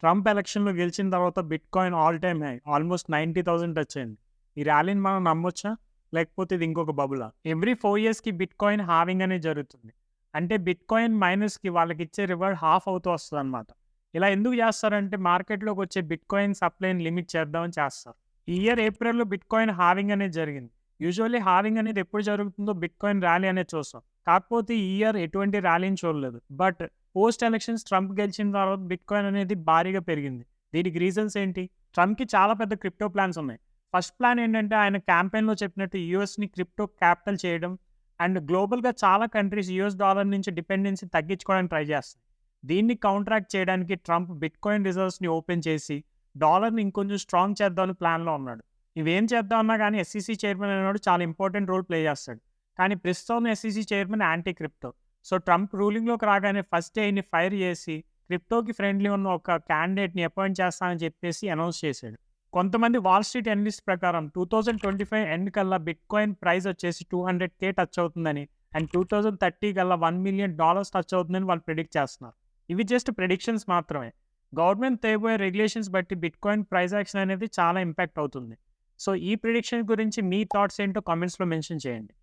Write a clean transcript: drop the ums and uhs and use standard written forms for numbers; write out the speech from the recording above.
Trump ఎలక్షన్‌లో గెలిచిన తర్వాత bitcoin all time high almost 90,000 touch అయింది. ఈ ర్యాలీని మనం నమ్మొచ్చా? లేకపోతే ఇది ఇంకొక బబులా? ఎవ్రీ 4 ఇయర్స్‌కి బిట్‌కాయిన్ హార్వింగ్ అనేది జరుగుతుంది. అంటే బిట్‌కాయిన్ మైనర్స్‌కి వాళ్ళకిచ్చే రివార్డ్ హాఫ్ అవుతూ వస్తదనమాట. ఇలా ఎందుకు చేస్తారంటే మార్కెట్‌లోకొచ్చే బిట్‌కాయిన్ సప్లైని లిమిట్ చేద్దామని చేస్తారు. ఈ ఇయర్ ఏప్రిల్‌లో బిట్‌కాయిన్ హార్వింగ్ అనేది జరిగింది. యూజువల్లీ హార్వింగ్ అనేది ఎప్పుడు జరుగుతుందో బిట్‌కాయిన్ ర్యాలీ అనేది చూస్తాం. కాకపోతే ఈ ఇయర్ ఎటువంటి ర్యాలీని చూడలేదు. బట్ పోస్ట్ ఎలక్షన్స్ ట్రంప్ గెలిచిన తర్వాత బిట్‌కాయిన్ అనేది భారీగా పెరిగింది. దీనికి రీజన్స్ ఏంటి? ట్రంప్‌కి చాలా పెద్ద క్రిప్టో ప్లాన్స్ ఉన్నాయి. ఫస్ట్ ప్లాన్ ఏంటంటే ఆయన క్యాంపెయిన్‌లో చెప్పినట్టు యూఎస్‌ని క్రిప్టో క్యాపిటల్ చేయడం అండ్ గ్లోబల్‌గా చాలా కంట్రీస్ యూఎస్ డాలర్ నుంచి డిపెండెన్సీ తగ్గించుకోవడానికి ట్రై చేస్తాయి. దీన్ని కౌంటరాక్ట్ చేయడానికి ట్రంప్ బిట్‌కాయిన్ రిజర్వ్స్‌ని ఓపెన్ చేసి డాలర్‌ని ఇంకొంచెం స్ట్రాంగ్ చేద్దామని ప్లాన్‌లో ఉన్నాడు. ఇవేం చేద్దామన్నా గానీ ఎస్‌ఈసీ చైర్మన్ అనేవాడు చాలా ఇంపార్టెంట్ రోల్ ప్లే చేస్తాడు. కానీ ప్రస్తుతం SEC chairman anti crypto. So, Trump రూలింగ్‌లోకి రాగానే ఫస్ట్ ఆయన్ని ఫైర్ చేసి, క్రిప్టోకి ఫ్రెండ్లీ ఉన్న ఒక క్యాండిడేట్‌ని అపాయింట్ చేస్తానని చెప్పేసి అనౌన్స్ చేశాడు. కొంతమంది వాల్ స్ట్రీట్ అనలిస్ట్ ప్రకారం 2025 ఎండ్ కల్లా బిట్‌కాయిన్ ప్రైస్ వచ్చేసి 200,000 టచ్ అవుతుందని అండ్ 2030 కల్లా $1,000,000 టచ్ అవుతుందని వాళ్ళు ప్రిడిక్ట్ చేస్తున్నారు. ఇవి జస్ట్ ప్రిడిక్షన్స్ మాత్రమే. గవర్నమెంట్ తేబోయే రెగ్యులేషన్స్ బట్టి బిట్‌కాయిన్ ప్రైస్ యాక్షన్ అనేది చాలా ఇంపాక్ట్ అవుతుంది. సో, ఈ ప్రిడిక్షన్ గురించి మీ థాట్స్ ఏంటో కామెంట్స్‌లో మెన్షన్ చేయండి.